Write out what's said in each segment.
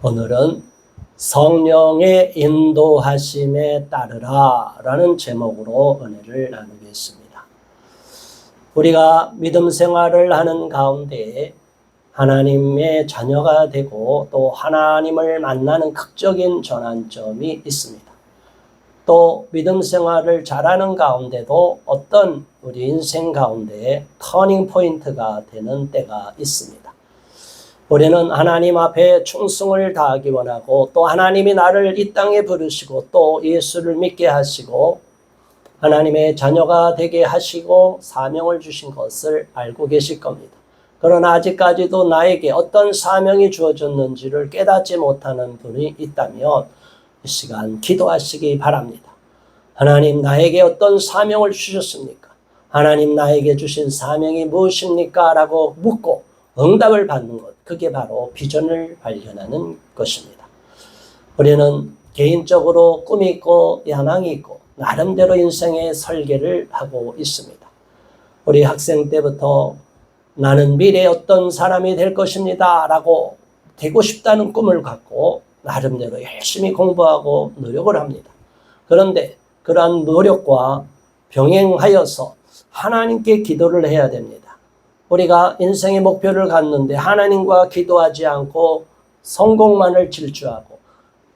오늘은 성령의 인도하심에 따르라 라는 제목으로 은혜를 나누겠습니다. 우리가 믿음 생활을 하는 가운데 하나님의 자녀가 되고 또 하나님을 만나는 극적인 전환점이 있습니다. 또 믿음 생활을 잘하는 가운데도 어떤 우리 인생 가운데 터닝 포인트가 되는 때가 있습니다. 우리는 하나님 앞에 충성을 다하기 원하고 또 하나님이 나를 이 땅에 부르시고 또 예수를 믿게 하시고 하나님의 자녀가 되게 하시고 사명을 주신 것을 알고 계실 겁니다. 그러나 아직까지도 나에게 어떤 사명이 주어졌는지를 깨닫지 못하는 분이 있다면 이 시간 기도하시기 바랍니다. 하나님, 나에게 어떤 사명을 주셨습니까? 하나님, 나에게 주신 사명이 무엇입니까? 라고 묻고 응답을 받는 것, 그게 바로 비전을 발견하는 것입니다. 우리는 개인적으로 꿈이 있고 야망이 있고 나름대로 인생의 설계를 하고 있습니다. 우리 학생 때부터 나는 미래에 어떤 사람이 될 것입니다 라고 되고 싶다는 꿈을 갖고 나름대로 열심히 공부하고 노력을 합니다. 그런데 그러한 노력과 병행하여서 하나님께 기도를 해야 됩니다. 우리가 인생의 목표를 갖는데 하나님과 기도하지 않고 성공만을 질주하고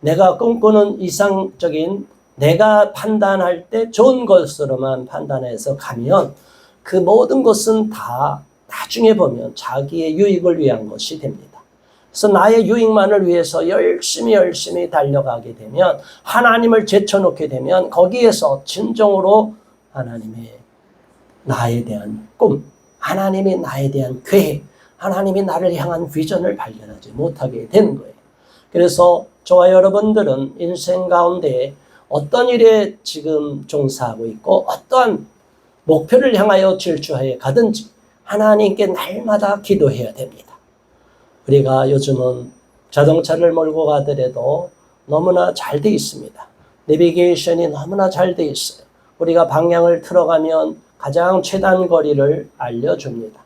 내가 꿈꾸는 이상적인 내가 판단할 때 좋은 것으로만 판단해서 가면 그 모든 것은 다 나중에 보면 자기의 유익을 위한 것이 됩니다. 그래서 나의 유익만을 위해서 열심히 달려가게 되면 하나님을 제쳐놓게 되면 거기에서 진정으로 하나님의 나에 대한 꿈, 하나님이 나에 대한 계획, 하나님이 나를 향한 비전을 발견하지 못하게 되는 거예요. 그래서 저와 여러분들은 인생 가운데 어떤 일에 지금 종사하고 있고 어떠한 목표를 향하여 질주하여 가든지 하나님께 날마다 기도해야 됩니다. 우리가 요즘은 자동차를 몰고 가더라도 너무나 잘 돼 있습니다. 내비게이션이 너무나 잘 돼 있어요. 우리가 방향을 틀어가면 가장 최단 거리를 알려줍니다.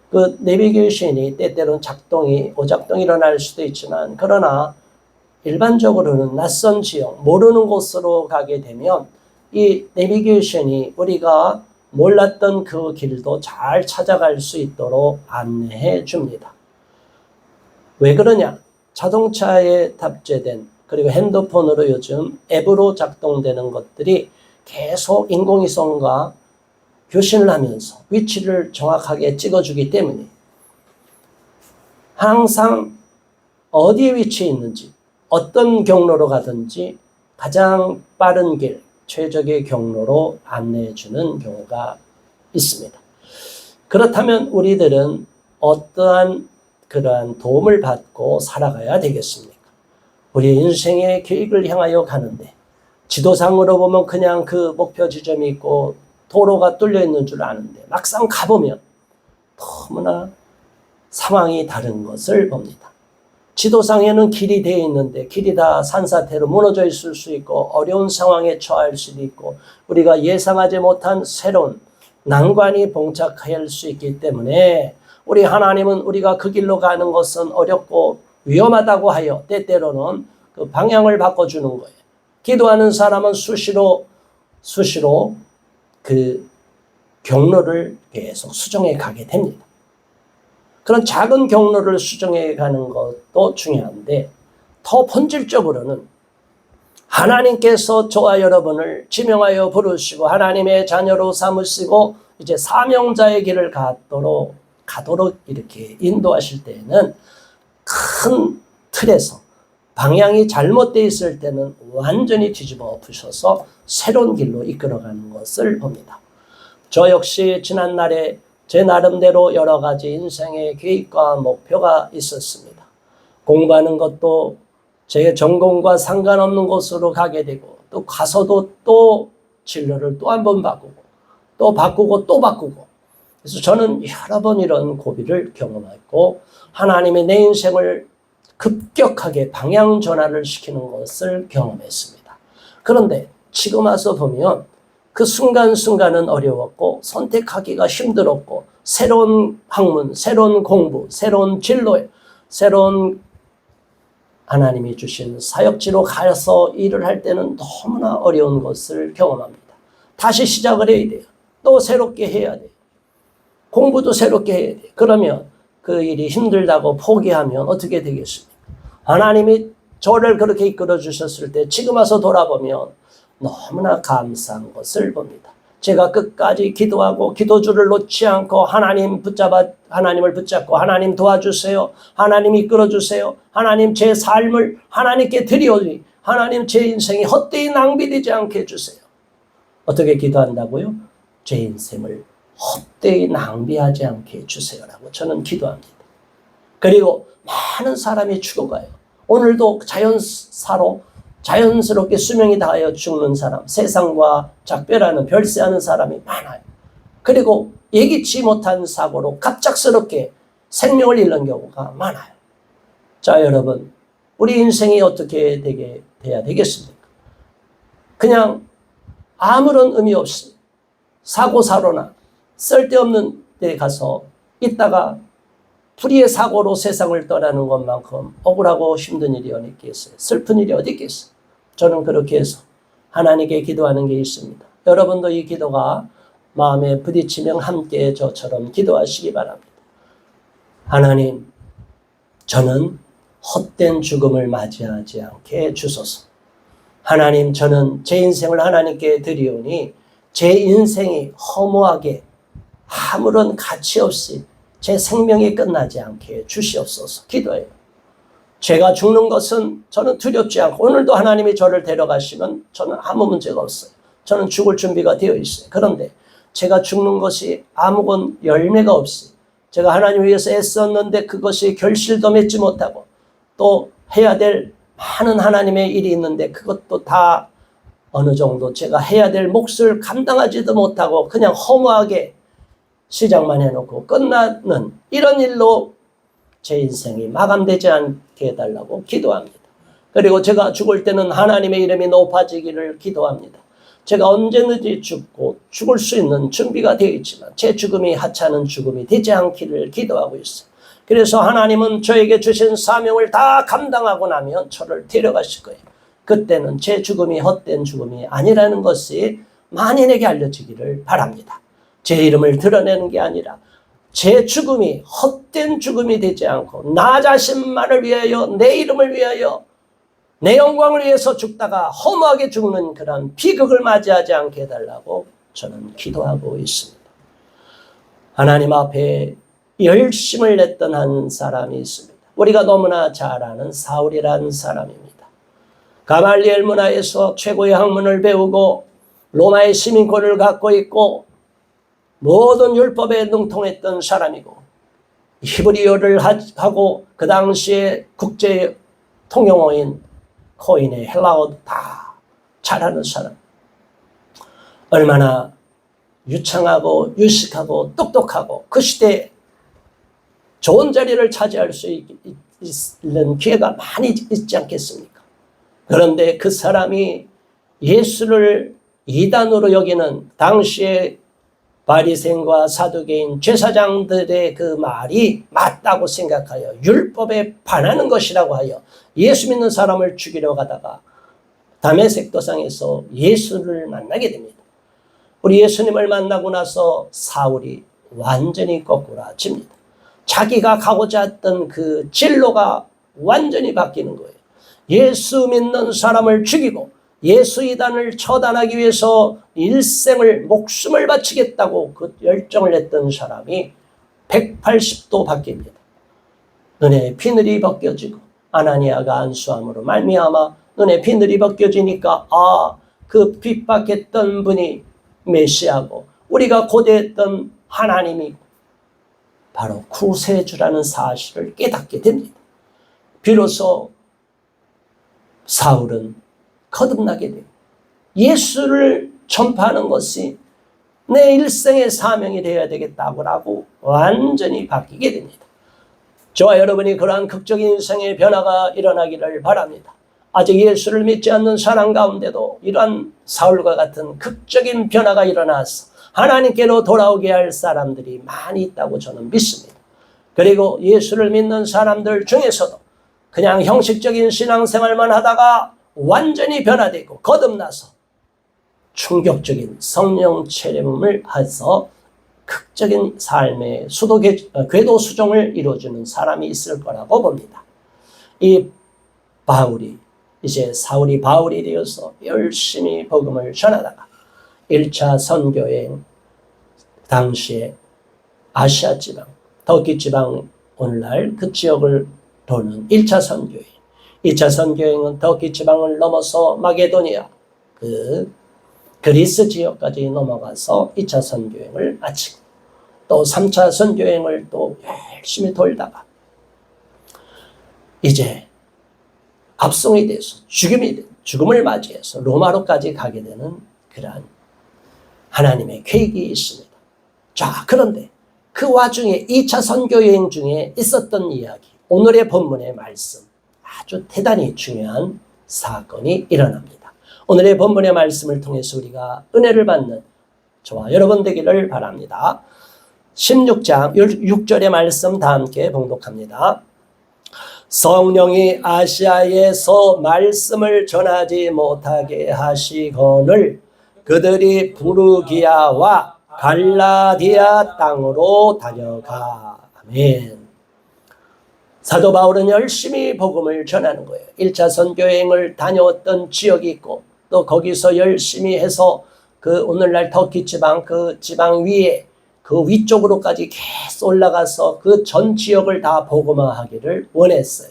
그 내비게이션이 때때로는 오작동이 일어날 수도 있지만 그러나 일반적으로는 낯선 지역, 모르는 곳으로 가게 되면 이 내비게이션이 우리가 몰랐던 그 길도 잘 찾아갈 수 있도록 안내해 줍니다. 왜 그러냐? 자동차에 탑재된 그리고 핸드폰으로 요즘 앱으로 작동되는 것들이 계속 인공위성과 교신을 하면서 위치를 정확하게 찍어주기 때문에 항상 어디에 위치해 있는지 어떤 경로로 가든지 가장 빠른 길, 최적의 경로로 안내해 주는 경우가 있습니다. 그렇다면 우리들은 어떠한 그러한 도움을 받고 살아가야 되겠습니까? 우리의 인생의 계획을 향하여 가는데 지도상으로 보면 그냥 그 목표 지점이 있고 도로가 뚫려 있는 줄 아는데 막상 가보면 너무나 상황이 다른 것을 봅니다. 지도상에는 길이 되어 있는데 길이 다 산사태로 무너져 있을 수 있고 어려운 상황에 처할 수도 있고 우리가 예상하지 못한 새로운 난관이 봉착할 수 있기 때문에 우리 하나님은 우리가 그 길로 가는 것은 어렵고 위험하다고 하여 때때로는 그 방향을 바꿔주는 거예요. 기도하는 사람은 수시로 그 경로를 계속 수정해 가게 됩니다. 그런 작은 경로를 수정해 가는 것도 중요한데 더 본질적으로는 하나님께서 저와 여러분을 지명하여 부르시고 하나님의 자녀로 삼으시고 이제 사명자의 길을 가도록 이렇게 인도하실 때에는 큰 틀에서 방향이 잘못되어 있을 때는 완전히 뒤집어 엎으셔서 새로운 길로 이끌어가는 것을 봅니다. 저 역시 지난날에 제 나름대로 여러 가지 인생의 계획과 목표가 있었습니다. 공부하는 것도 제 전공과 상관없는 곳으로 가게 되고 또 가서도 또 진로를 또 한 번 바꾸고 또 바꾸고 또 바꾸고 그래서 저는 여러 번 이런 고비를 경험했고 하나님이 내 인생을 급격하게 방향 전환을 시키는 것을 경험했습니다. 그런데 지금 와서 보면 그 순간순간은 어려웠고 선택하기가 힘들었고 새로운 학문, 새로운 공부, 새로운 진로에 새로운 하나님이 주신 사역지로 가서 일을 할 때는 너무나 어려운 것을 경험합니다. 다시 시작을 해야 돼요. 또 새롭게 해야 돼요. 공부도 새롭게 해야 돼요. 그러면 그 일이 힘들다고 포기하면 어떻게 되겠습니까? 하나님이 저를 그렇게 이끌어 주셨을 때 지금 와서 돌아보면 너무나 감사한 것을 봅니다. 제가 끝까지 기도하고 기도줄을 놓지 않고 하나님을 붙잡고 하나님 도와주세요. 하나님 이끌어주세요. 하나님 제 삶을 하나님께 드리오니 하나님 제 인생이 헛되이 낭비되지 않게 해주세요. 어떻게 기도한다고요? 제 인생을 헛되이 낭비하지 않게 해주세요라고 저는 기도합니다. 그리고 많은 사람이 죽어가요. 오늘도 자연스럽게 수명이 다하여 죽는 사람, 세상과 작별하는 별세하는 사람이 많아요. 그리고 예기치 못한 사고로 갑작스럽게 생명을 잃는 경우가 많아요. 자, 여러분, 우리 인생이 어떻게 돼야 되겠습니까? 그냥 아무런 의미 없이 사고나 쓸데없는 데 가서 있다가 불의의 사고로 세상을 떠나는 것만큼 억울하고 힘든 일이 어디 있겠어요? 슬픈 일이 어디 있겠어요? 저는 그렇게 해서 하나님께 기도하는 게 있습니다. 여러분도 이 기도가 마음에 부딪히면 함께 저처럼 기도하시기 바랍니다. 하나님, 저는 헛된 죽음을 맞이하지 않게 해주소서. 하나님, 저는 제 인생을 하나님께 드리오니 제 인생이 허무하게 아무런 가치 없이 제 생명이 끝나지 않게 주시옵소서. 기도해요. 제가 죽는 것은 저는 두렵지 않고 오늘도 하나님이 저를 데려가시면 저는 아무 문제가 없어요. 저는 죽을 준비가 되어 있어요. 그런데 제가 죽는 것이 아무건 열매가 없이 제가 하나님 위해서 애썼는데 그것이 결실도 맺지 못하고 또 해야 될 많은 하나님의 일이 있는데 그것도 다 어느 정도 제가 해야 될 몫을 감당하지도 못하고 그냥 허무하게 시작만 해놓고 끝나는 이런 일로 제 인생이 마감되지 않게 해달라고 기도합니다. 그리고 제가 죽을 때는 하나님의 이름이 높아지기를 기도합니다. 제가 언제든지 죽을 수 있는 준비가 되어 있지만 제 죽음이 하찮은 죽음이 되지 않기를 기도하고 있어요. 그래서 하나님은 저에게 주신 사명을 다 감당하고 나면 저를 데려가실 거예요. 그때는 제 죽음이 헛된 죽음이 아니라는 것이 만인에게 알려지기를 바랍니다. 제 이름을 드러내는 게 아니라 제 죽음이 헛된 죽음이 되지 않고 나 자신만을 위하여 내 이름을 위하여 내 영광을 위해서 죽다가 허무하게 죽는 그런 비극을 맞이하지 않게 해달라고 저는 기도하고 있습니다. 하나님 앞에 열심을 냈던 한 사람이 있습니다. 우리가 너무나 잘 아는 사울이라는 사람입니다. 가말리엘 문화에서 최고의 학문을 배우고 로마의 시민권을 갖고 있고 모든 율법에 능통했던 사람이고 히브리어를 하고 그 당시에 국제 통용어인 코인의 헬라어도 다 잘하는 사람. 얼마나 유창하고 유식하고 똑똑하고 그 시대에 좋은 자리를 차지할 수 있는 기회가 많이 있지 않겠습니까? 그런데 그 사람이 예수를 이단으로 여기는 당시에 바리새인과 사두개인 제사장들의 그 말이 맞다고 생각하여 율법에 반하는 것이라고 하여 예수 믿는 사람을 죽이려 가다가 다메섹 도상에서 예수를 만나게 됩니다. 우리 예수님을 만나고 나서 사울이 완전히 거꾸라집니다. 자기가 가고자 했던 그 진로가 완전히 바뀌는 거예요. 예수 믿는 사람을 죽이고 예수 이단을 처단하기 위해서 일생을 목숨을 바치겠다고 그 열정을 냈던 사람이 180도 바뀝니다. 눈에 비늘이 벗겨지고 아나니아가 안수함으로 말미암아 눈에 비늘이 벗겨지니까 그 핍박했던 분이 메시아고 우리가 고대했던 하나님이고 바로 구세주라는 사실을 깨닫게 됩니다. 비로소 사울은 거듭나게 돼요. 예수를 전파하는 것이 내 일생의 사명이 되어야 되겠다고 완전히 바뀌게 됩니다. 저와 여러분이 그러한 극적인 인생의 변화가 일어나기를 바랍니다. 아직 예수를 믿지 않는 사람 가운데도 이러한 사울과 같은 극적인 변화가 일어나서 하나님께로 돌아오게 할 사람들이 많이 있다고 저는 믿습니다. 그리고 예수를 믿는 사람들 중에서도 그냥 형식적인 신앙생활만 하다가 완전히 변화되고 거듭나서 충격적인 성령 체험을 해서 극적인 삶의 궤도 수종을 이루어주는 사람이 있을 거라고 봅니다. 이 바울이 이제 사울이 바울이 되어서 열심히 복음을 전하다가 1차 선교여행 당시에 아시아 지방, 터키 지방, 오늘날 그 지역을 도는 1차 선교여행, 2차 선교여행은 터키 지방을 넘어서 마게도니아, 그리스 지역까지 넘어가서 2차 선교여행을 마치고 또 3차 선교여행을 또 열심히 돌다가 이제 압송이 돼서 죽음을 맞이해서 로마로까지 가게 되는 그러한 하나님의 계획이 있습니다. 자, 그런데 그 와중에 2차 선교여행 중에 있었던 이야기, 오늘의 본문의 말씀, 아주 대단히 중요한 사건이 일어납니다. 오늘의 본문의 말씀을 통해서 우리가 은혜를 받는 저와 여러분 되기를 바랍니다. 16장 6절의 말씀 다 함께 봉독합니다. 성령이 아시아에서 말씀을 전하지 못하게 하시거늘 그들이 부르기아와 갈라디아 땅으로 다녀가. 아멘. 사도 바울은 열심히 복음을 전하는 거예요. 1차 선교여행을 다녀왔던 지역이 있고 또 거기서 열심히 해서 그 오늘날 터키 지방 그 지방 위에 그 위쪽으로까지 계속 올라가서 그 전 지역을 다 복음화하기를 원했어요.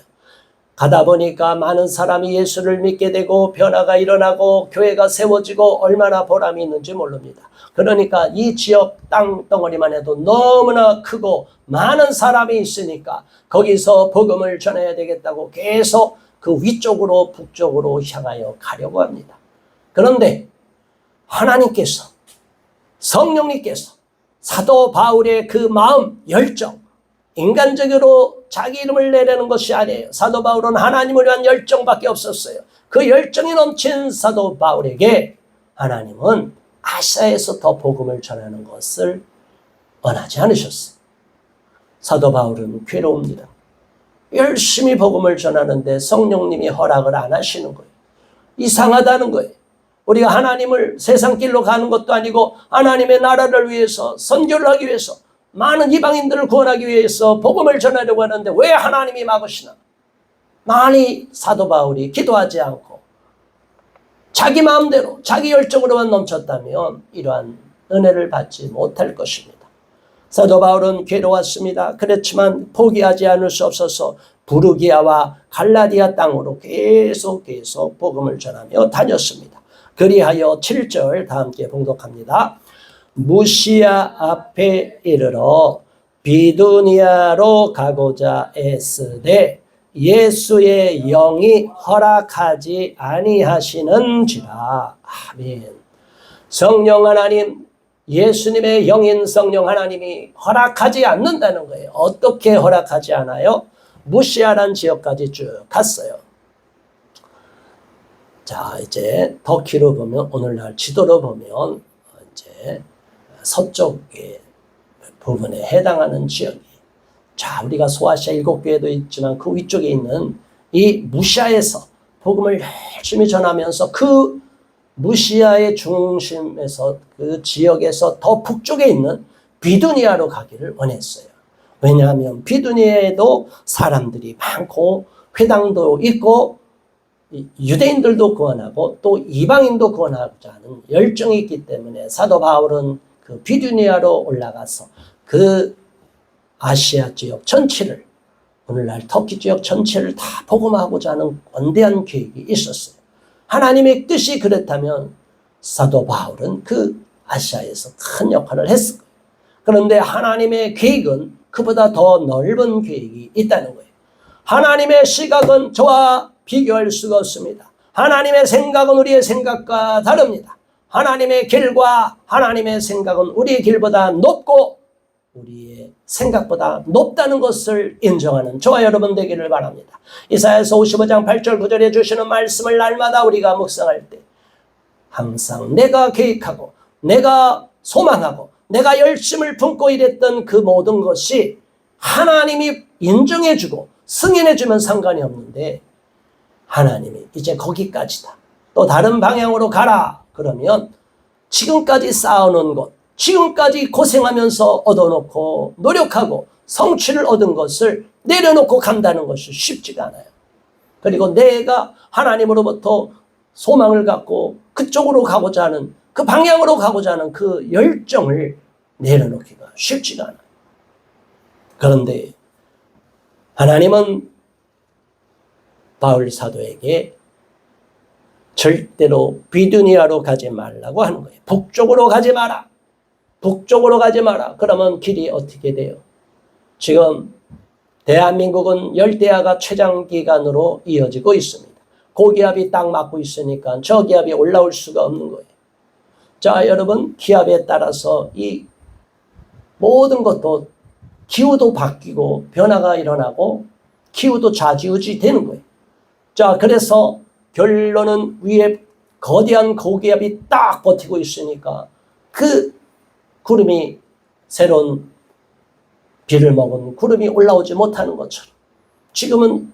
가다 보니까 많은 사람이 예수를 믿게 되고 변화가 일어나고 교회가 세워지고 얼마나 보람이 있는지 모릅니다. 그러니까 이 지역 땅 덩어리만 해도 너무나 크고 많은 사람이 있으니까 거기서 복음을 전해야 되겠다고 계속 그 위쪽으로 북쪽으로 향하여 가려고 합니다. 그런데 하나님께서 성령님께서 사도 바울의 그 마음, 열정, 인간적으로 자기 이름을 내려는 것이 아니에요. 사도 바울은 하나님을 위한 열정밖에 없었어요. 그 열정이 넘친 사도 바울에게 하나님은 아시아에서 더 복음을 전하는 것을 원하지 않으셨어요. 사도 바울은 괴로웁니다. 열심히 복음을 전하는데 성령님이 허락을 안 하시는 거예요. 이상하다는 거예요. 우리가 하나님을 세상 길로 가는 것도 아니고 하나님의 나라를 위해서 선교를 하기 위해서 많은 이방인들을 구원하기 위해서 복음을 전하려고 하는데 왜 하나님이 막으시나? 많이 사도 바울이 기도하지 않고 자기 마음대로 자기 열정으로만 넘쳤다면 이러한 은혜를 받지 못할 것입니다. 사도 바울은 괴로웠습니다. 그렇지만 포기하지 않을 수 없어서 부르기아와 갈라디아 땅으로 계속 복음을 전하며 다녔습니다. 그리하여 7절 다 함께 봉독합니다. 무시아 앞에 이르러 비두니아로 가고자 애쓰되 예수의 영이 허락하지 아니하시는지라. 아멘. 성령 하나님, 예수님의 영인 성령 하나님이 허락하지 않는다는 거예요. 어떻게 허락하지 않아요? 무시아라는 지역까지 쭉 갔어요. 자, 이제 터키로 보면 오늘날 지도로 보면 이제 서쪽의 부분에 해당하는 지역이, 자, 우리가 소아시아 7교회도 있지만 그 위쪽에 있는 이 무시아에서 복음을 열심히 전하면서 그 무시아의 중심에서 그 지역에서 더 북쪽에 있는 비두니아로 가기를 원했어요. 왜냐하면 비두니아에도 사람들이 많고 회당도 있고 유대인들도 구원하고 또 이방인도 구원하고자 하는 열정이 있기 때문에 사도 바울은 그 비두니아로 올라가서 그 아시아 지역 전체를, 오늘날 터키 지역 전체를 다 복음하고자 하는 원대한 계획이 있었어요. 하나님의 뜻이 그렇다면 사도 바울은 그 아시아에서 큰 역할을 했을 거예요. 그런데 하나님의 계획은 그보다 더 넓은 계획이 있다는 거예요. 하나님의 시각은 저와 비교할 수가 없습니다. 하나님의 생각은 우리의 생각과 다릅니다. 하나님의 길과 하나님의 생각은 우리의 길보다 높고 우리의 생각보다 높다는 것을 인정하는 저와 여러분 되기를 바랍니다. 이사야서 55장 8절 9절에 주시는 말씀을 날마다 우리가 묵상할 때 항상 내가 계획하고 내가 소망하고 내가 열심을 품고 일했던 그 모든 것이 하나님이 인정해주고 승인해주면 상관이 없는데 하나님이 이제 거기까지다. 또 다른 방향으로 가라. 그러면 지금까지 쌓아놓은 것, 지금까지 고생하면서 얻어놓고 노력하고 성취를 얻은 것을 내려놓고 간다는 것이 쉽지가 않아요. 그리고 내가 하나님으로부터 소망을 갖고 그쪽으로 가고자 하는, 그 방향으로 가고자 하는 그 열정을 내려놓기가 쉽지가 않아요. 그런데 하나님은 바울 사도에게 절대로 비두니아로 가지 말라고 하는 거예요. 북쪽으로 가지 마라. 북쪽으로 가지 마라. 그러면 길이 어떻게 돼요? 지금 대한민국은 열대야가 최장기간으로 이어지고 있습니다. 고기압이 딱 맞고 있으니까 저기압이 올라올 수가 없는 거예요. 자, 여러분, 기압에 따라서 이 모든 것도 기후도 바뀌고 변화가 일어나고 기후도 좌지우지 되는 거예요. 자, 그래서 결론은 위에 거대한 고기압이 딱 버티고 있으니까 그 구름이, 새로운 비를 먹은 구름이 올라오지 못하는 것처럼, 지금은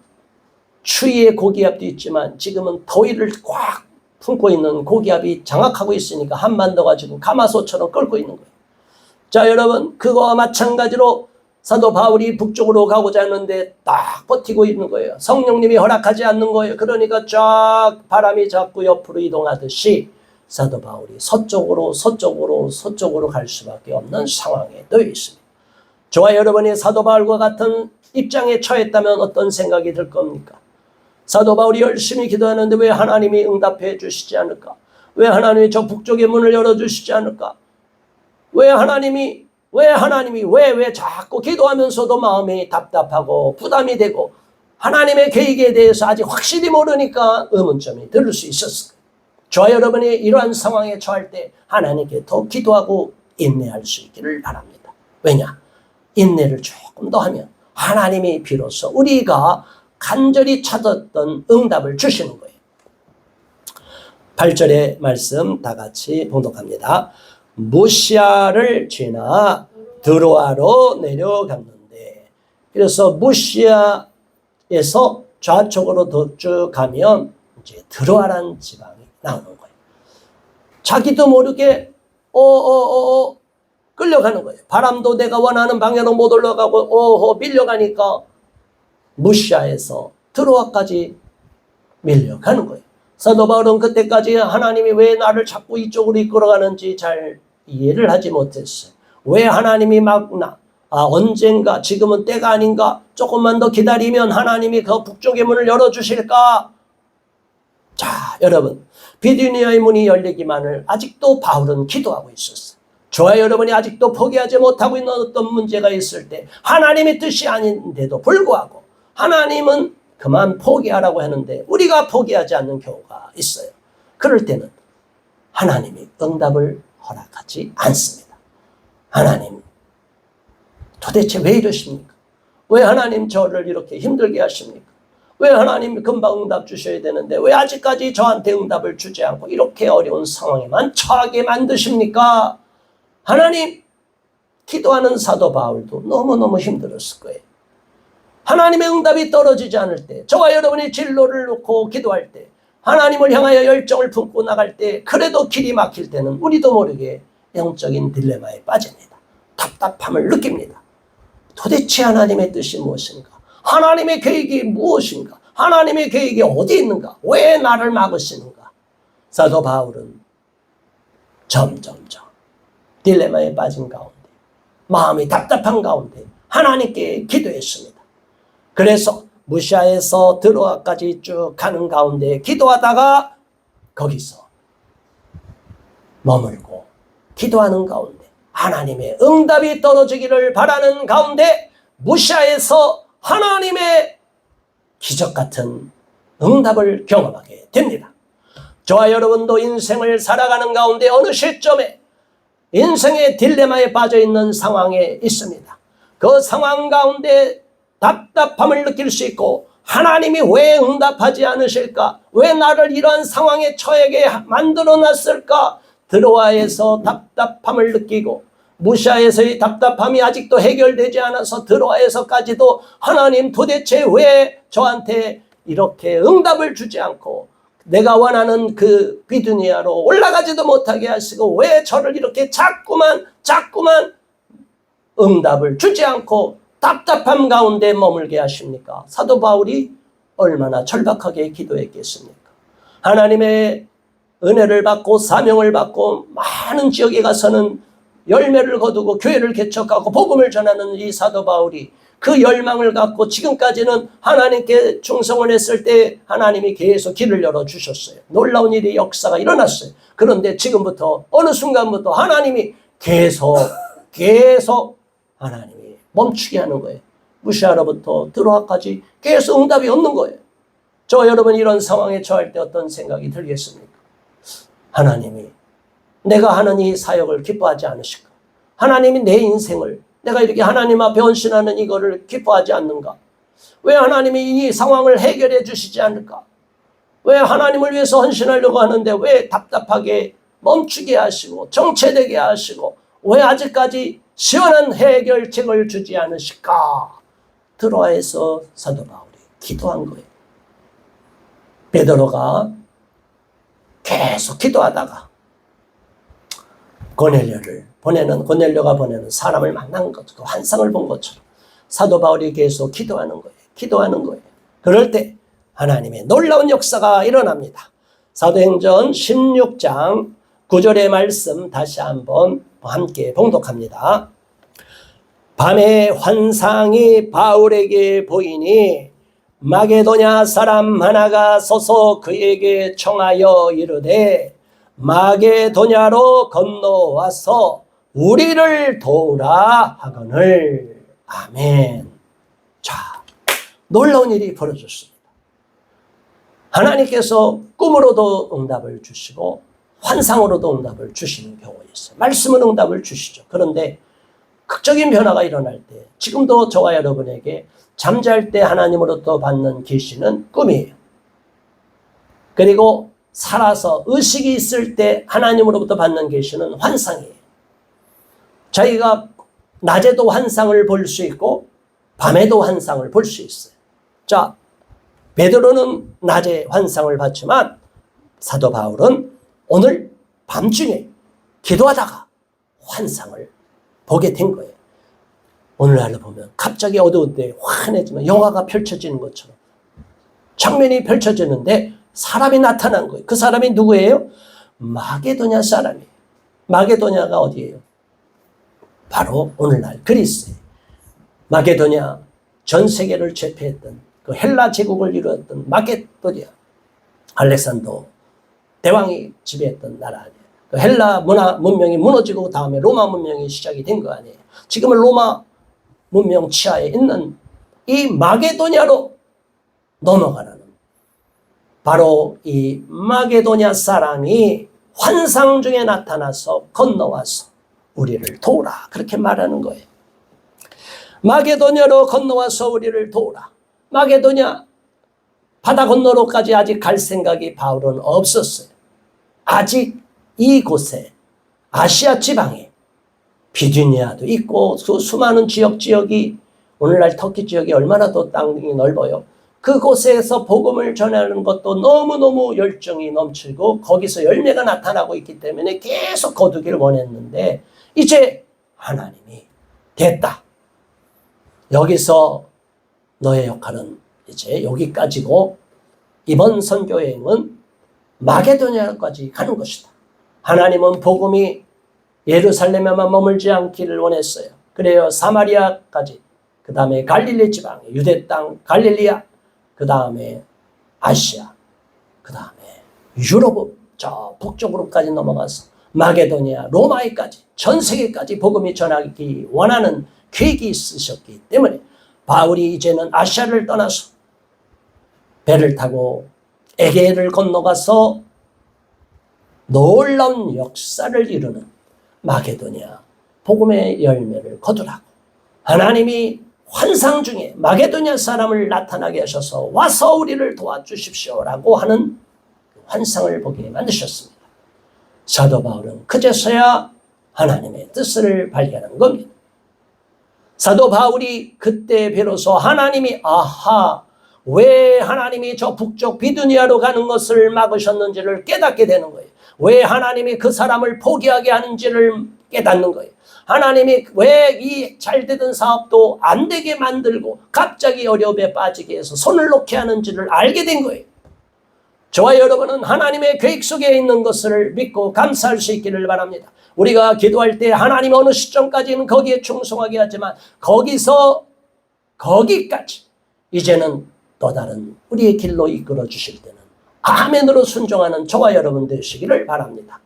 추위의 고기압도 있지만 지금은 더위를 꽉 품고 있는 고기압이 장악하고 있으니까 한반도가 지금 가마솥처럼 끓고 있는 거예요. 자, 여러분, 그거와 마찬가지로 사도 바울이 북쪽으로 가고자 하는데 딱 버티고 있는 거예요. 성령님이 허락하지 않는 거예요. 그러니까 쫙 바람이 자꾸 옆으로 이동하듯이 사도 바울이 서쪽으로 갈 수밖에 없는 상황에 놓여 있습니다. 저와 여러분이 사도 바울과 같은 입장에 처했다면 어떤 생각이 들 겁니까? 사도 바울이 열심히 기도하는데 왜 하나님이 응답해 주시지 않을까? 왜 하나님이 저 북쪽의 문을 열어주시지 않을까? 왜 하나님이 자꾸 기도하면서도 마음이 답답하고 부담이 되고 하나님의 계획에 대해서 아직 확실히 모르니까 의문점이 들 수 있었을 거예요. 저와 여러분이 이러한 상황에 처할 때 하나님께 더 기도하고 인내할 수 있기를 바랍니다. 왜냐? 인내를 조금 더 하면 하나님이 비로소 우리가 간절히 찾았던 응답을 주시는 거예요. 8절의 말씀 다 같이 봉독합니다. 무시아를 지나 드로아로 내려갔는데, 그래서 무시아에서 좌측으로 더 쭉 가면 이제 드로아라는 지방이 나오는 거예요. 자기도 모르게 끌려가는 거예요. 바람도 내가 원하는 방향으로 못 올라가고 밀려가니까 무시아에서 드로아까지 밀려가는 거예요. 사도 바울은 그때까지 하나님이 왜 나를 자꾸 이쪽으로 이끌어가는지 잘 이해를 하지 못했어요. 왜 하나님이 언젠가, 지금은 때가 아닌가, 조금만 더 기다리면 하나님이 그 북쪽의 문을 열어주실까? 자, 여러분, 비두니아의 문이 열리기만을 아직도 바울은 기도하고 있었어요. 저와 여러분이 아직도 포기하지 못하고 있는 어떤 문제가 있을 때 하나님의 뜻이 아닌데도 불구하고 하나님은 그만 포기하라고 하는데 우리가 포기하지 않는 경우가 있어요. 그럴 때는 하나님이 응답을 허락하지 않습니다. 하나님, 도대체 왜 이러십니까? 왜 하나님 저를 이렇게 힘들게 하십니까? 왜 하나님 금방 응답 주셔야 되는데 왜 아직까지 저한테 응답을 주지 않고 이렇게 어려운 상황에만 처하게 만드십니까? 하나님, 기도하는 사도 바울도 너무너무 힘들었을 거예요. 하나님의 응답이 떨어지지 않을 때, 저와 여러분이 진로를 놓고 기도할 때, 하나님을 향하여 열정을 품고 나갈 때, 그래도 길이 막힐 때는 우리도 모르게 영적인 딜레마에 빠집니다. 답답함을 느낍니다. 도대체 하나님의 뜻이 무엇인가? 하나님의 계획이 무엇인가? 하나님의 계획이 어디 있는가? 왜 나를 막으시는가? 사도 바울은 점점점 딜레마에 빠진 가운데, 마음이 답답한 가운데 하나님께 기도했습니다. 그래서 무시아에서 드로아까지 쭉 가는 가운데 기도하다가 거기서 머물고 기도하는 가운데 하나님의 응답이 떨어지기를 바라는 가운데 무시아에서 하나님의 기적 같은 응답을 경험하게 됩니다. 저와 여러분도 인생을 살아가는 가운데 어느 시점에 인생의 딜레마에 빠져 있는 상황에 있습니다. 그 상황 가운데 답답함을 느낄 수 있고 하나님이 왜 응답하지 않으실까? 왜 나를 이러한 상황에 처하게 만들어 놨을까? 드로아에서 답답함을 느끼고 무시아에서의 답답함이 아직도 해결되지 않아서 드로아에서까지도 하나님 도대체 왜 저한테 이렇게 응답을 주지 않고 내가 원하는 그 비두니아로 올라가지도 못하게 하시고 왜 저를 이렇게 자꾸만 응답을 주지 않고 답답함 가운데 머물게 하십니까? 사도 바울이 얼마나 절박하게 기도했겠습니까? 하나님의 은혜를 받고 사명을 받고 많은 지역에 가서는 열매를 거두고 교회를 개척하고 복음을 전하는 이 사도 바울이 그 열망을 갖고 지금까지는 하나님께 충성을 했을 때 하나님이 계속 길을 열어주셨어요. 놀라운 일이 역사가 일어났어요. 그런데 지금부터 어느 순간부터 하나님이 계속 하나님이 멈추게 하는 거예요. 무시아로부터 드로아까지 계속 응답이 없는 거예요. 저 여러분 이런 상황에 처할 때 어떤 생각이 들겠습니까? 하나님이 내가 하는 이 사역을 기뻐하지 않으실까? 하나님이 내 인생을 내가 이렇게 하나님 앞에 헌신하는 이거를 기뻐하지 않는가? 왜 하나님이 이 상황을 해결해 주시지 않을까? 왜 하나님을 위해서 헌신하려고 하는데 왜 답답하게 멈추게 하시고 정체되게 하시고 왜 아직까지 시원한 해결책을 주지 않으실까? 드로아에서 사도 바울이 기도한 거예요. 베드로가 계속 기도하다가 고넬료가 보내는 사람을 만난 것, 그 환상을 본 것처럼 사도 바울이 계속 기도하는 거예요. 그럴 때 하나님의 놀라운 역사가 일어납니다. 사도행전 16장 9절의 말씀 다시 한번 함께 봉독합니다. 밤에 환상이 바울에게 보이니 마게도냐 사람 하나가 서서 그에게 청하여 이르되 마게도냐로 건너와서 우리를 도우라 하거늘. 아멘. 자, 놀라운 일이 벌어졌습니다. 하나님께서 꿈으로도 응답을 주시고 환상으로도 응답을 주시는 경우가 있어요. 말씀은 응답을 주시죠. 그런데 극적인 변화가 일어날 때 지금도 저와 여러분에게 잠잘 때 하나님으로부터 받는 계시는 꿈이에요. 그리고 살아서 의식이 있을 때 하나님으로부터 받는 계시는 환상이에요. 자기가 낮에도 환상을 볼 수 있고 밤에도 환상을 볼 수 있어요. 자, 베드로는 낮에 환상을 봤지만 사도 바울은 오늘 밤중에 기도하다가 환상을 보게 된 거예요. 오늘날로 보면 갑자기 어두운 때 환해지면 영화가 펼쳐지는 것처럼 장면이 펼쳐지는데 사람이 나타난 거예요. 그 사람이 누구예요? 마게도냐 사람이에요. 마게도냐가 어디예요? 바로 오늘날 그리스예요. 마게도냐, 전 세계를 제패했던 그 헬라 제국을 이루었던 마게도냐, 알렉산더 대왕이 지배했던 나라 아니에요. 그 헬라 문명이 무너지고 다음에 로마 문명이 시작이 된 거 아니에요. 지금은 로마 문명 치하에 있는 이 마게도냐로 넘어가라는, 바로 이 마게도냐 사람이 환상 중에 나타나서 건너와서 우리를 도우라, 그렇게 말하는 거예요. 마게도냐로 건너와서 우리를 도우라. 마게도냐 바다 건너로까지 아직 갈 생각이 바울은 없었어요. 아직 이곳에 아시아 지방에 비두니아도 있고 그 수많은 지역이 오늘날 터키 지역이 얼마나 더 땅이 넓어요. 그곳에서 복음을 전하는 것도 너무너무 열정이 넘치고 거기서 열매가 나타나고 있기 때문에 계속 거두기를 원했는데 이제 하나님이 됐다. 여기서 너의 역할은 이제 여기까지고 이번 선교여행은 마게도냐까지 가는 것이다. 하나님은 복음이 예루살렘에만 머물지 않기를 원했어요. 그래요. 사마리아까지, 그 다음에 갈릴리 지방, 유대 땅, 갈릴리아, 그 다음에 아시아, 그 다음에 유럽, 저 북쪽으로까지 넘어가서 마게도냐, 로마에까지, 전 세계까지 복음이 전하기 원하는 계획이 있으셨기 때문에 바울이 이제는 아시아를 떠나서 배를 타고 에게를 건너가서 놀라운 역사를 이루는 마게도냐 복음의 열매를 거두라고 하나님이 환상 중에 마게도냐 사람을 나타나게 하셔서 와서 우리를 도와주십시오라고 하는 환상을 보게 만드셨습니다. 사도 바울은 그제서야 하나님의 뜻을 발견한 겁니다. 사도 바울이 그때 비로소 하나님이 왜 하나님이 저 북쪽 비두니아로 가는 것을 막으셨는지를 깨닫게 되는 거예요. 왜 하나님이 그 사람을 포기하게 하는지를 깨닫는 거예요. 하나님이 왜 이 잘되던 사업도 안 되게 만들고 갑자기 어려움에 빠지게 해서 손을 놓게 하는지를 알게 된 거예요. 저와 여러분은 하나님의 계획 속에 있는 것을 믿고 감사할 수 있기를 바랍니다. 우리가 기도할 때 하나님 어느 시점까지는 거기에 충성하게 하지만 거기까지 이제는 또 다른 우리의 길로 이끌어 주실 때는 아멘으로 순종하는 저와 여러분 되시기를 바랍니다.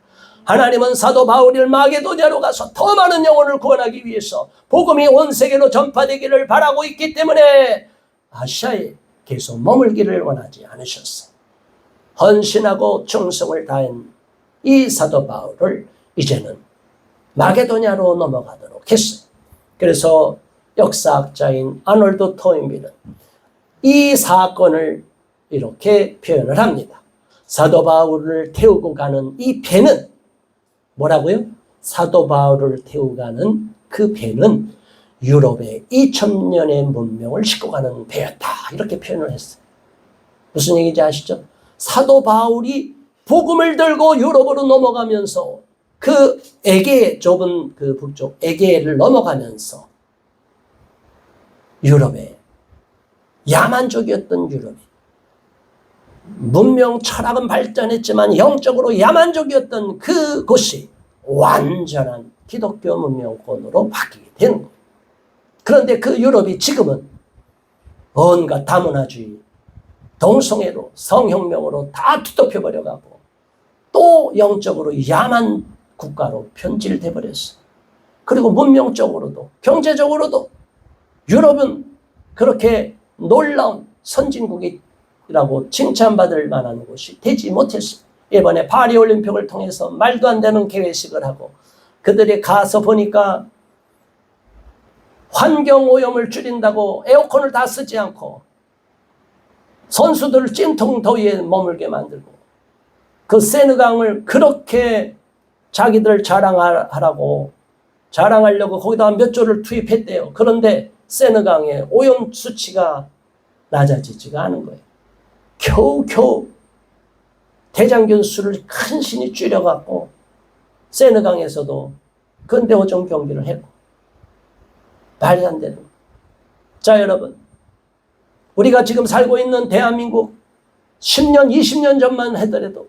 하나님은 사도 바울을 마게도냐로 가서 더 많은 영혼을 구원하기 위해서 복음이 온 세계로 전파되기를 바라고 있기 때문에 아시아에 계속 머물기를 원하지 않으셨어요. 헌신하고 충성을 다한 이 사도 바울을 이제는 마게도냐로 넘어가도록 했어요. 그래서 역사학자인 아놀드 토인비는 이 사건을 이렇게 표현을 합니다. 사도 바울을 태우고 가는 이 배는 뭐라고요? 사도 바울을 태우고 가는 그 배는 유럽의 2000년의 문명을 싣고 가는 배였다. 이렇게 표현을 했어요. 무슨 얘기인지 아시죠? 사도 바울이 복음을 들고 유럽으로 넘어가면서 그 에게 좁은 그 북쪽 에게를 넘어가면서 유럽의 야만족이었던 유럽이 문명 철학은 발전했지만 영적으로 야만족이었던 그곳이 완전한 기독교 문명권으로 바뀌게 되는 거예요. 그런데 그 유럽이 지금은 온갖 다문화주의, 동성애로 성혁명으로 다 뒤덮여버려가고 또 영적으로 야만 국가로 변질돼 버렸어요. 그리고 문명적으로도 경제적으로도 유럽은 그렇게 놀라운 선진국이라고 칭찬받을 만한 곳이 되지 못했어요. 이번에 파리올림픽을 통해서 말도 안 되는 개회식을 하고 그들이 가서 보니까 환경오염을 줄인다고 에어컨을 다 쓰지 않고 선수들을 찜통 더위에 머물게 만들고 그 세느강을 그렇게 자기들 자랑하려고 거기다가 몇 조를 투입했대요. 그런데 세느강의 오염 수치가 낮아지지가 않은 거예요. 겨우 대장균 수를 간신히 줄여갖고 세느강에서도 근대오종 경기를 했고 말이 안 되는 거예요. 자, 여러분, 우리가 지금 살고 있는 대한민국 10년, 20년 전만 하더라도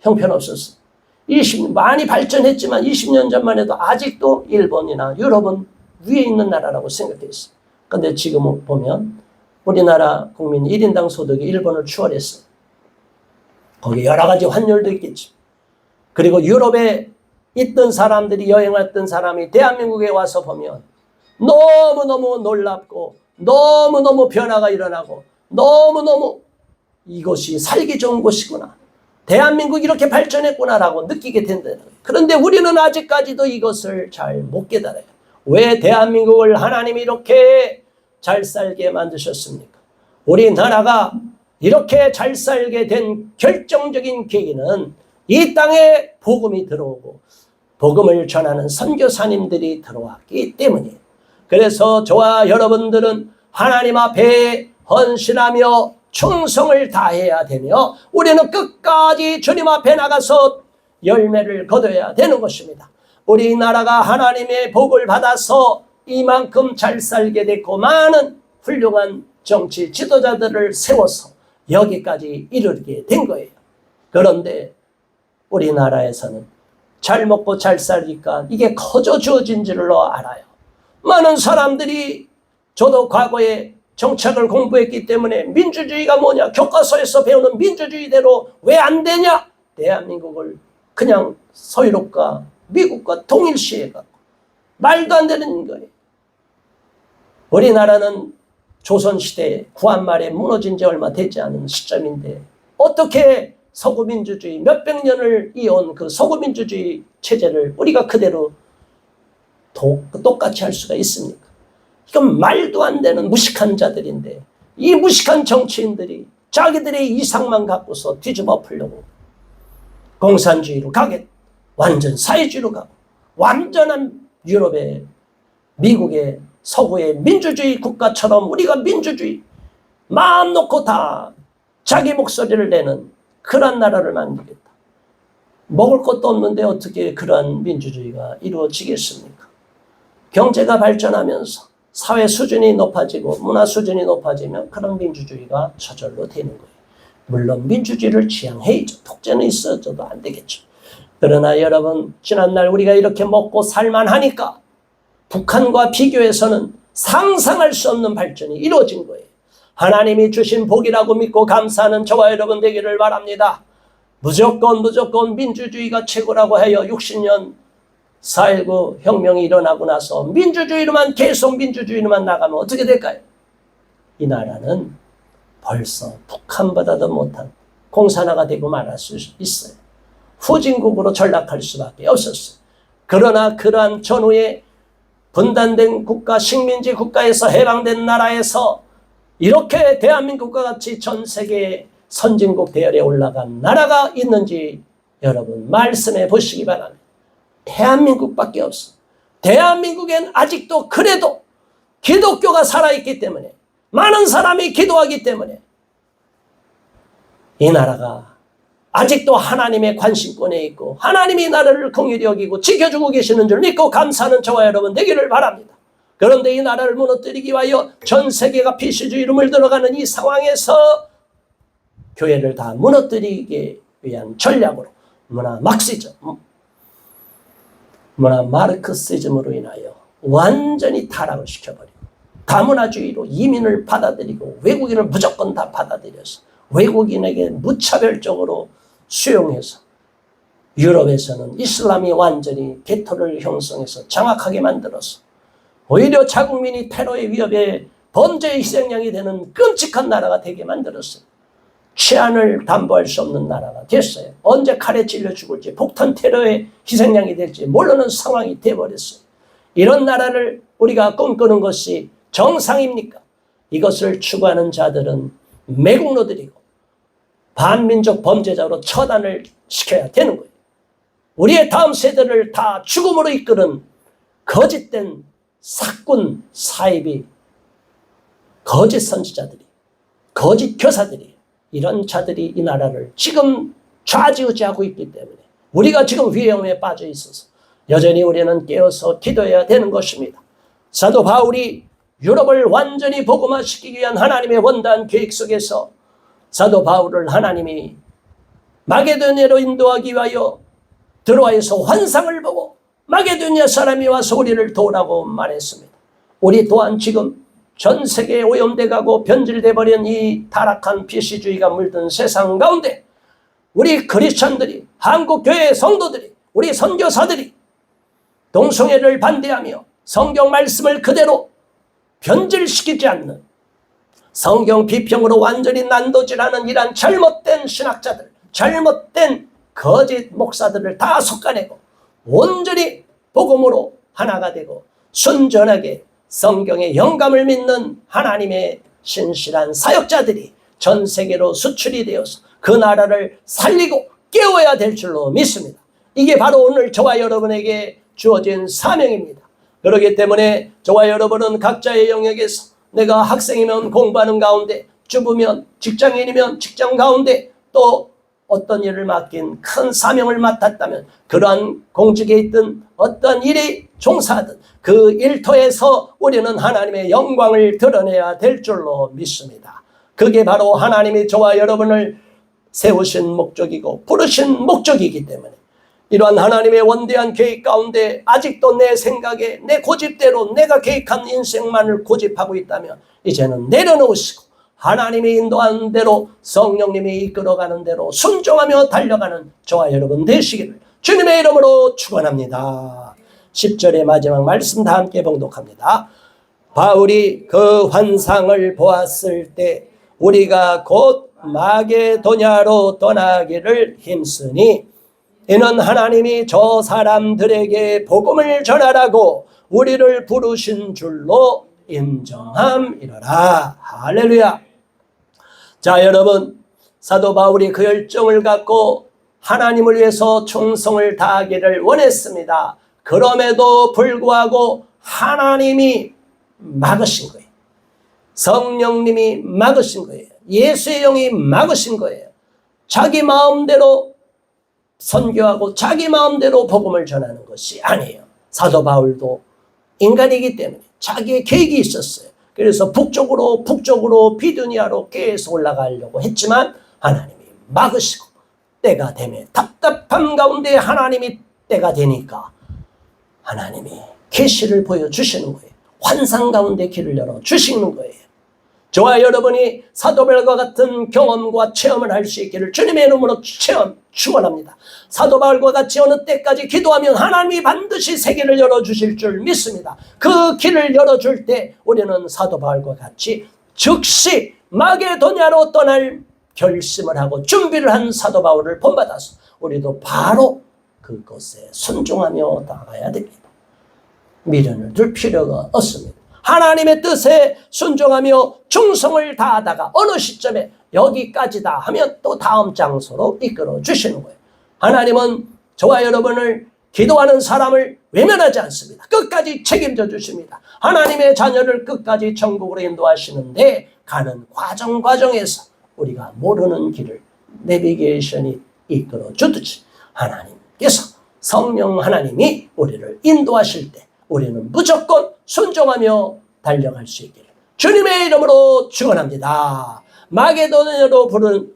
형편없었어요. 많이 발전했지만 20년 전만 해도 아직도 일본이나 유럽은 위에 있는 나라라고 생각했어요. 그런데 지금 보면 우리나라 국민 1인당 소득이 일본을 추월했어요. 거기 여러 가지 환율도 있겠죠. 그리고 유럽에 있던 사람들이 여행했던 사람이 대한민국에 와서 보면 너무너무 놀랍고 너무너무 변화가 일어나고 너무너무 이곳이 살기 좋은 곳이구나. 대한민국이 이렇게 발전했구나라고 느끼게 된다는 거예요. 그런데 우리는 아직까지도 이것을 잘 못 깨달아요. 왜 대한민국을 하나님이 이렇게 잘 살게 만드셨습니까? 우리나라가 이렇게 잘 살게 된 결정적인 계기는 이 땅에 복음이 들어오고 복음을 전하는 선교사님들이 들어왔기 때문이에요. 그래서 저와 여러분들은 하나님 앞에 헌신하며 충성을 다해야 되며 우리는 끝까지 주님 앞에 나가서 열매를 거둬야 되는 것입니다. 우리나라가 하나님의 복을 받아서 이만큼 잘 살게 됐고 많은 훌륭한 정치 지도자들을 세워서 여기까지 이르게 된 거예요. 그런데 우리나라에서는 잘 먹고 잘 살니까 이게 커져 주어진 줄로 알아요. 많은 사람들이 저도 과거에 정책을 공부했기 때문에 민주주의가 뭐냐, 교과서에서 배우는 민주주의대로 왜 안 되냐, 대한민국을 그냥 서유럽과 미국과 동일시해갖고 말도 안 되는 거예요. 우리나라는 조선시대 구한말에 무너진 지 얼마 되지 않은 시점인데 어떻게 서구민주주의 몇백 년을 이어온 그 서구민주주의 체제를 우리가 그대로 똑같이 할 수가 있습니까? 이건 말도 안 되는 무식한 자들인데 이 무식한 정치인들이 자기들의 이상만 갖고서 뒤집어 풀려고 공산주의로 가겠다, 완전 사회주의로 가고 완전한 유럽의, 미국의, 서구의 민주주의 국가처럼 우리가 민주주의 마음 놓고 다 자기 목소리를 내는 그런 나라를 만들겠다. 먹을 것도 없는데 어떻게 그런 민주주의가 이루어지겠습니까? 경제가 발전하면서 사회 수준이 높아지고 문화 수준이 높아지면 그런 민주주의가 저절로 되는 거예요. 물론 민주주의를 지향해야죠. 독재는 있어줘도 안 되겠죠. 그러나 여러분, 지난날 우리가 이렇게 먹고 살만하니까 북한과 비교해서는 상상할 수 없는 발전이 이루어진 거예요. 하나님이 주신 복이라고 믿고 감사하는 저와 여러분 되기를 바랍니다. 무조건 민주주의가 최고라고 해요. 60년 4.19 혁명이 일어나고 나서 민주주의로만 계속 민주주의로만 나가면 어떻게 될까요? 이 나라는 벌써 북한보다도 못한 공산화가 되고 말할 수 있어요. 후진국으로 전락할 수밖에 없었어요. 그러나 그러한 전후에 분단된 국가, 식민지 국가에서 해방된 나라에서 이렇게 대한민국과 같이 전 세계 선진국 대열에 올라간 나라가 있는지 여러분 말씀해 보시기 바랍니다. 대한민국밖에 없어. 대한민국엔 아직도 그래도 기독교가 살아있기 때문에, 많은 사람이 기도하기 때문에 이 나라가 아직도 하나님의 관심권에 있고 하나님이 나라를 긍휼히 여기고 지켜주고 계시는 줄 믿고 감사하는 저와 여러분 되기를 바랍니다. 그런데 이 나라를 무너뜨리기 위하여 전 세계가 PC주의로 물들어가는 이 상황에서 교회를 다 무너뜨리기 위한 전략으로 문화 막시즘, 문화 마르크시즘으로 인하여 완전히 타락을 시켜버리고 다문화주의로 이민을 받아들이고 외국인을 무조건 다 받아들여서 외국인에게 무차별적으로 수용해서 유럽에서는 이슬람이 완전히 개토를 형성해서 장악하게 만들어서 오히려 자국민이 테러의 위협에 범죄의 희생양이 되는 끔찍한 나라가 되게 만들었어요. 치안을 담보할 수 없는 나라가 됐어요. 언제 칼에 찔려 죽을지 폭탄 테러의 희생양이 될지 모르는 상황이 되어버렸어요. 이런 나라를 우리가 꿈꾸는 것이 정상입니까? 이것을 추구하는 자들은 매국노들이고 반민족 범죄자로 처단을 시켜야 되는 거예요. 우리의 다음 세대를 다 죽음으로 이끄는 거짓된 사꾼 사입이, 거짓 선지자들이, 거짓 교사들이, 이런 자들이 이 나라를 지금 좌지우지하고 있기 때문에 우리가 지금 위험에 빠져 있어서 여전히 우리는 깨어서 기도해야 되는 것입니다. 사도 바울이 유럽을 완전히 복음화시키기 위한 하나님의 원대한 계획 속에서 사도 바울을 하나님이 마게도냐로 인도하기 위하여 드로아에서 환상을 보고 마게도냐 사람이 와서 우리를 도우라고 말했습니다. 우리 또한 지금 전 세계에 오염돼 가고 변질돼 버린 이 타락한 PC주의가 물든 세상 가운데 우리 크리스찬들이, 한국교회 성도들이, 우리 선교사들이 동성애를 반대하며 성경 말씀을 그대로 변질시키지 않는, 성경 비평으로 완전히 난도질하는 이러한 잘못된 신학자들, 잘못된 거짓 목사들을 다 솎아내고 온전히 복음으로 하나가 되고 순전하게 성경의 영감을 믿는 하나님의 신실한 사역자들이 전 세계로 수출이 되어서 그 나라를 살리고 깨워야 될 줄로 믿습니다. 이게 바로 오늘 저와 여러분에게 주어진 사명입니다. 그렇기 때문에 저와 여러분은 각자의 영역에서, 내가 학생이면 공부하는 가운데, 주부면, 직장인이면 직장 가운데, 또 어떤 일을 맡긴 큰 사명을 맡았다면 그러한 공직에 있든 어떤 일에 종사하든 그 일터에서 우리는 하나님의 영광을 드러내야 될 줄로 믿습니다. 그게 바로 하나님이 저와 여러분을 세우신 목적이고 부르신 목적이기 때문에 이러한 하나님의 원대한 계획 가운데 아직도 내 생각에, 내 고집대로 내가 계획한 인생만을 고집하고 있다면 이제는 내려놓으시고 하나님이 인도하는 대로, 성령님이 이끌어가는 대로 순종하며 달려가는 저와 여러분 되시기를 주님의 이름으로 축원합니다. 10절의 마지막 말씀 다 함께 봉독합니다. 바울이 그 환상을 보았을 때 우리가 곧 마게도냐로 떠나기를 힘쓰니 이는 하나님이 저 사람들에게 복음을 전하라고 우리를 부르신 줄로 인정함이로라. 할렐루야. 자, 여러분, 사도 바울이 그 열정을 갖고 하나님을 위해서 충성을 다하기를 원했습니다. 그럼에도 불구하고 하나님이 막으신 거예요. 성령님이 막으신 거예요. 예수의 영이 막으신 거예요. 자기 마음대로 선교하고 자기 마음대로 복음을 전하는 것이 아니에요. 사도 바울도 인간이기 때문에 자기의 계획이 있었어요. 그래서 북쪽으로 비두니아로 계속 올라가려고 했지만 하나님이 막으시고, 때가 되면 답답한 가운데 하나님이 때가 되니까 하나님이 계시를 보여주시는 거예요. 환상 가운데 길을 열어주시는 거예요. 저와 여러분이 사도 바울과 같은 경험과 체험을 할 수 있기를 주님의 이름으로 축원합니다. 사도 바울과 같이 어느 때까지 기도하면 하나님이 반드시 세계를 열어주실 줄 믿습니다. 그 길을 열어줄 때 우리는 사도 바울과 같이 즉시 마게도냐로 떠날 결심을 하고 준비를 한 사도 바울을 본받아서 우리도 바로 그것에 순종하며 나가야 됩니다. 미련을 둘 필요가 없습니다. 하나님의 뜻에 순종하며 충성을 다하다가 어느 시점에 여기까지다 하면 또 다음 장소로 이끌어 주시는 거예요. 하나님은 저와 여러분을 기도하는 사람을 외면하지 않습니다. 끝까지 책임져 주십니다. 하나님의 자녀를 끝까지 천국으로 인도하시는데 가는 과정에서 우리가 모르는 길을 내비게이션이 이끌어 주듯이 하나님께서 성령 하나님이 우리를 인도하실 때 우리는 무조건 순종하며 달려갈 수 있기를 주님의 이름으로 축원합니다. 마게도냐로 부른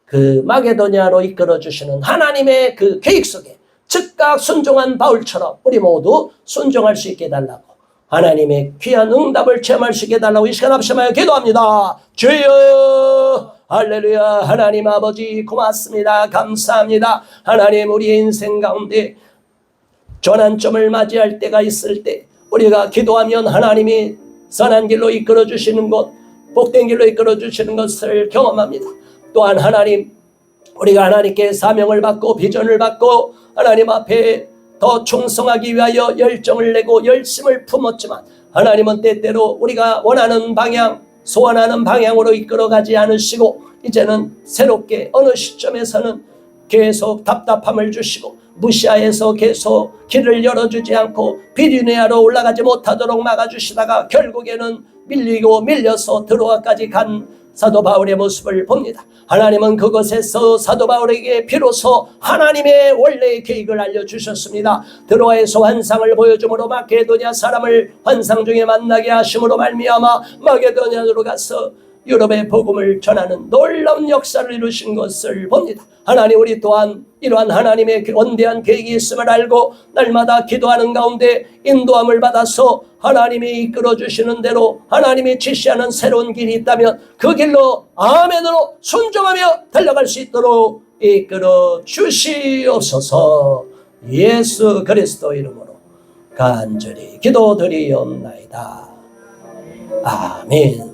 그 마게도냐로 이끌어 주시는 하나님의 그 계획 속에 즉각 순종한 바울처럼 우리 모두 순종할 수 있게 해달라고, 하나님의 귀한 응답을 체험할 수 있게 해달라고 이 시간 합심하여 기도합니다. 주여 할렐루야. 하나님 아버지 고맙습니다. 감사합니다. 하나님, 우리의 인생 가운데 전환점을 맞이할 때가 있을 때 우리가 기도하면 하나님이 선한 길로 이끌어 주시는 것, 복된 길로 이끌어 주시는 것을 경험합니다. 또한 하나님, 우리가 하나님께 사명을 받고 비전을 받고 하나님 앞에 더 충성하기 위하여 열정을 내고 열심을 품었지만 하나님은 때때로 우리가 원하는 방향, 소원하는 방향으로 이끌어가지 않으시고 이제는 새롭게 어느 시점에서는 계속 답답함을 주시고 무시하에서 계속 길을 열어주지 않고 비두니아로 올라가지 못하도록 막아주시다가 결국에는 밀려서 들어와까지 간 사도 바울의 모습을 봅니다. 하나님은 그것에서 사도 바울에게 비로소 하나님의 원래의 계획을 알려주셨습니다. 드로아에서 환상을 보여줌으로 마게도냐 사람을 환상 중에 만나게 하심으로 말미암아 마게도냐로 가서 유럽의 복음을 전하는 놀라운 역사를 이루신 것을 봅니다. 하나님, 우리 또한 이러한 하나님의 원대한 계획이 있음을 알고 날마다 기도하는 가운데 인도함을 받아서 하나님이 이끌어 주시는 대로 하나님이 지시하는 새로운 길이 있다면 그 길로 아멘으로 순종하며 달려갈 수 있도록 이끌어 주시옵소서. 예수 그리스도 이름으로 간절히 기도드리옵나이다. 아멘.